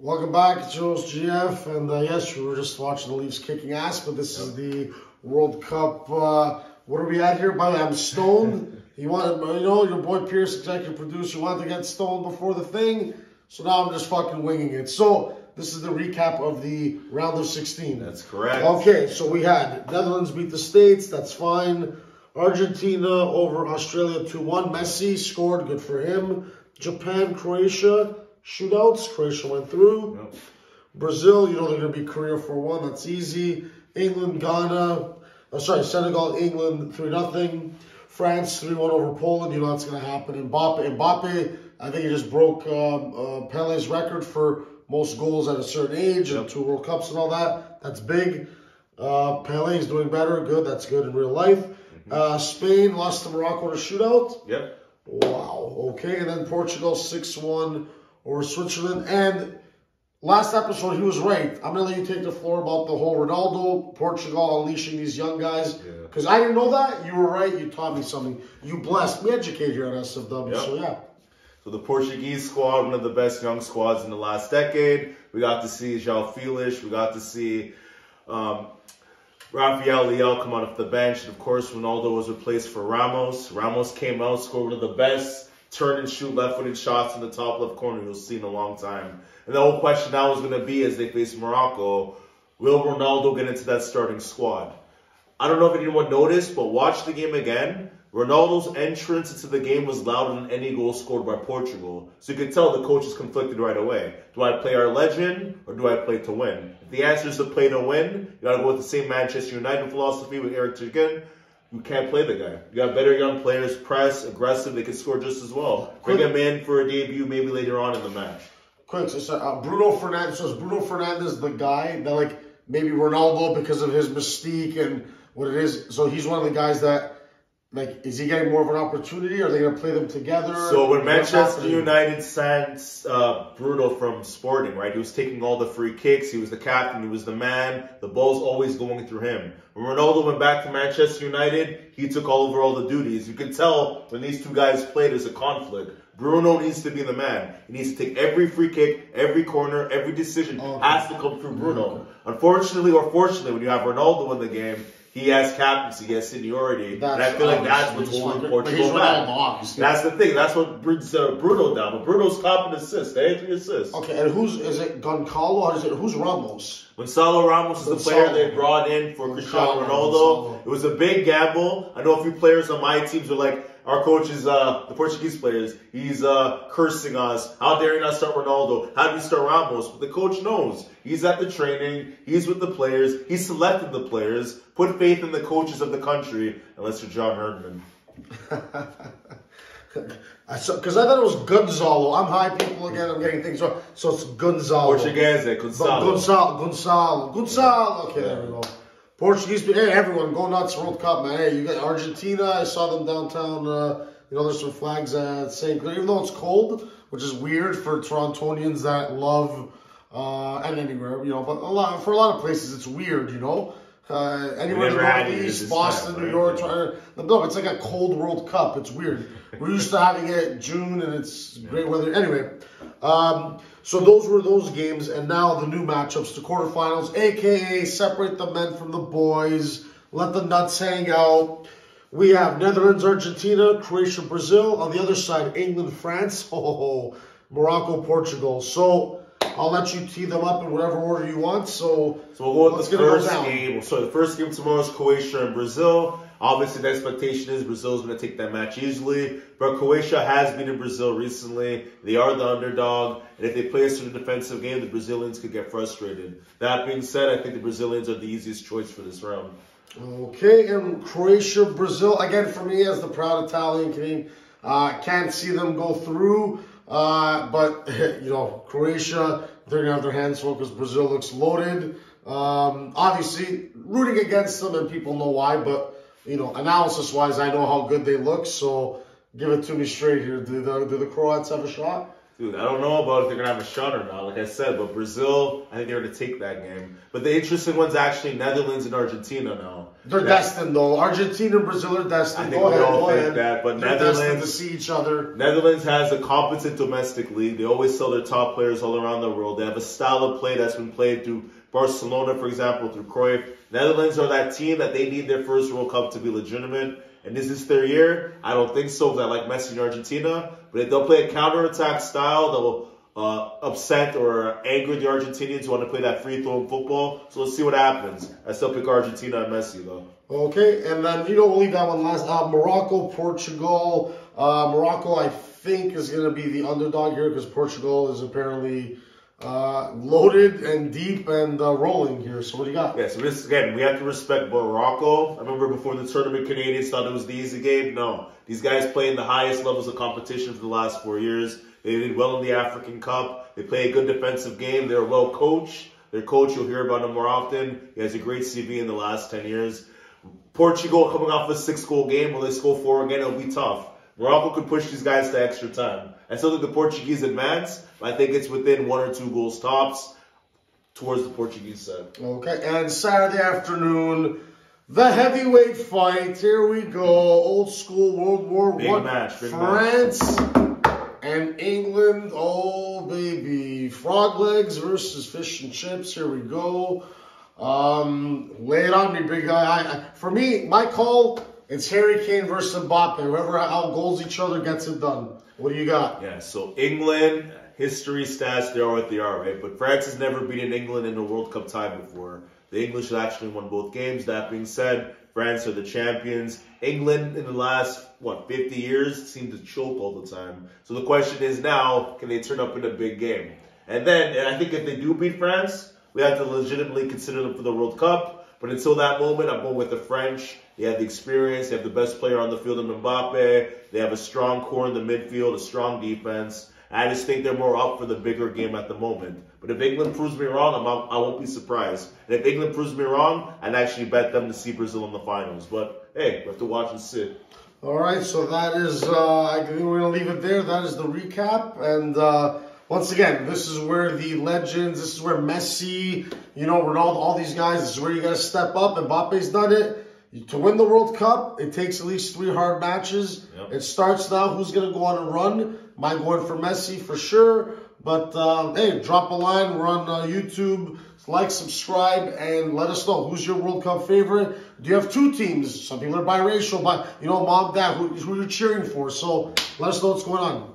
Welcome back, it's Joe's GF, and yes, we were just watching the Leafs kicking ass, but this is the World Cup. What are we at here? By the way, I'm stoned. You wanted, your boy Pierce, executive producer, wanted to get stoned before the thing, so now I'm just fucking winging it. So this is the recap of the round of 16. That's correct. Okay, so we had Netherlands beat the States. That's fine. Argentina over Australia 2-1. Messi scored. Good for him. Japan, Croatia. Shootouts. Croatia went through. Yep. Brazil, they're going to be Korea 4-1. That's easy. England, Ghana. Senegal, England 3-0. France 3-1 over Poland. That's going to happen. Mbappe, I think he just broke Pele's record for most goals at a certain age and 2 World Cups and all that. That's big. Pele is doing better. Good. That's good in real life. Spain lost to Morocco in a shootout. Yep. Wow. Okay. And then Portugal 6-1 over Switzerland. And last episode, he was right. I'm going to let you take the floor about the whole Ronaldo, Portugal unleashing these young guys. Because I didn't know that. You were right. You taught me something. You blessed me. Educate here at SFW. Yep. So, yeah. So the Portuguese squad, one of the best young squads in the last decade. We got to see João Felix. We got to see Rafael Leão come out of the bench. And, of course, Ronaldo was replaced for Ramos. Ramos came out, scored one of the best turn and shoot left-footed shots in the top left corner you'll see in a long time. And the whole question now is going to be, as they face Morocco, will Ronaldo get into that starting squad? I don't know if anyone noticed, but watch the game again. Ronaldo's entrance into the game was louder than any goal scored by Portugal. So you could tell the coach is conflicted right away. Do I play our legend or do I play to win? If the answer is to play to win, you got to go with the same Manchester United philosophy with Eric Chicken. You can't play the guy. You got better young players, press, aggressive, they can score just as well. Bring him in for a debut maybe later on in the match. Quick, so Bruno Fernandes, so is Bruno Fernandes the guy that, maybe Ronaldo because of his mystique and what it is, so he's one of the guys that, is he getting more of an opportunity? Are they going to play them together? So when Manchester United sent Bruno from Sporting, right, he was taking all the free kicks. He was the captain. He was the man. The ball's always going through him. When Ronaldo went back to Manchester United, he took over all the duties. You could tell when these two guys play, there's a conflict. Bruno needs to be the man. He needs to take every free kick, every corner, every decision has to come through Bruno. Unfortunately or fortunately, when you have Ronaldo in the game, he has captaincy, he has seniority, and I feel like that's what's holding Portugal back. That's the thing. That's what brings Bruno down. But Bruno's top in assists, 3 assists. Okay, and is it Goncalo or who's Ramos? Gonçalo Ramos is the player they brought in for Cristiano Ronaldo. It was a big gamble. I know a few players on my teams are like, our coach is, the Portuguese players, he's cursing us. How dare you not start Ronaldo? How do you start Ramos? But the coach knows. He's at the training. He's with the players. He selected the players. Put faith in the coaches of the country, unless you're John Herdman. Because I thought it was Gonzalo. I'm high people again. I'm getting things wrong. So it's Gonzalo. Portuguese, Gonzalo. Okay, there we go. Portuguese, hey, everyone, go nuts, World Cup, man. Hey, you got Argentina. I saw them downtown. There's some flags at St. Clair, even though it's cold, which is weird for Torontonians that love, and anywhere, but for a lot of places, it's weird, anywhere in the Northeast, Boston, New York. No, it's like a cold World Cup. It's weird. We're used to having it in June, and it's great weather. Anyway, so those were those games, and now the new matchups, the quarterfinals, a.k.a. separate the men from the boys, let the nuts hang out. We have Netherlands, Argentina, Croatia, Brazil. On the other side, England, France, Morocco, Portugal. So I'll let you tee them up in whatever order you want. So we'll go with the first game. So the first game tomorrow is Croatia and Brazil. Obviously, the expectation is Brazil's going to take that match easily. But Croatia has been in Brazil recently. They are the underdog. And if they play a certain defensive game, the Brazilians could get frustrated. That being said, I think the Brazilians are the easiest choice for this round. Okay, and Croatia, Brazil. Again, for me, as the proud Italian Canadian, can't see them go through. But, Croatia, they're going to have their hands full because Brazil looks loaded. Obviously, rooting against them, and people know why. But, analysis-wise, I know how good they look. So, give it to me straight here. Do the Croats have a shot? Dude, I don't know about if they're going to have a shot or not, like I said, but Brazil, I think they're going to take that game. But the interesting one's actually Netherlands and Argentina now. They're destined, though. Argentina and Brazil are destined. I think we all think that, but they're destined to see each other. Netherlands has a competent domestic league. They always sell their top players all around the world. They have a style of play that's been played through Barcelona, for example, through Cruyff. Netherlands are that team that they need their first World Cup to be legitimate. And is this their year? I don't think so, because I like Messi in Argentina. But if they'll play a counterattack style, they'll upset or anger the Argentinians who want to play that free-throw football. So let's see what happens. I still pick Argentina and Messi, though. Okay, and then, we'll leave that one last. Morocco, Portugal. Morocco, I think, is going to be the underdog here because Portugal is apparently loaded and deep and rolling here. So what do you got? Yeah, so this, again, we have to respect Morocco. I remember before the tournament, Canadians thought it was the easy game. No. These guys play in the highest levels of competition for the last 4 years. They did well in the African Cup. They play a good defensive game. They're well coached. Their coach, you'll hear about him more often. He has a great CV in the last 10 years. Portugal coming off a 6-goal game. Will they score 4 again? It'll be tough. Morocco could push these guys to extra time. I still think the Portuguese advance, but I think it's within 1 or 2 goals tops towards the Portuguese side. Okay, and Saturday afternoon, the heavyweight fight. Here we go. Old school World War I. Big match. France and England. Oh, baby. Frog legs versus fish and chips. Here we go. Lay it on me, big guy. For me, my call, it's Harry Kane versus Mbappe. Whoever outgoals each other gets it done. What do you got? Yeah, so England, history stats, they are what they are, right? But France has never beaten England in a World Cup tie before. The English have actually won both games. That being said, France are the champions. England, in the last, 50 years, seem to choke all the time. So the question is now, can they turn up in a big game? And I think if they do beat France, we have to legitimately consider them for the World Cup. But until that moment, I'm going with the French. They have the experience. They have the best player on the field in Mbappe. They have a strong core in the midfield, a strong defense. I just think they're more up for the bigger game at the moment. But if England proves me wrong, I won't be surprised. And if England proves me wrong, I'd actually bet them to see Brazil in the finals. But, hey, we have to watch and see. All right, so that is, I think we're going to leave it there. That is the recap. And once again, this is where the legends, this is where Messi, Ronaldo, all these guys, this is where you got to step up. Mbappe's done it. To win the World Cup, it takes at least 3 hard matches. Yep. It starts now. Who's going to go on a run? Mine going for Messi for sure. But, hey, drop a line. We're on YouTube. Like, subscribe, and let us know. Who's your World Cup favorite? Do you have 2 teams? Some people are biracial, but, mom, dad, who you're cheering for. So let us know what's going on.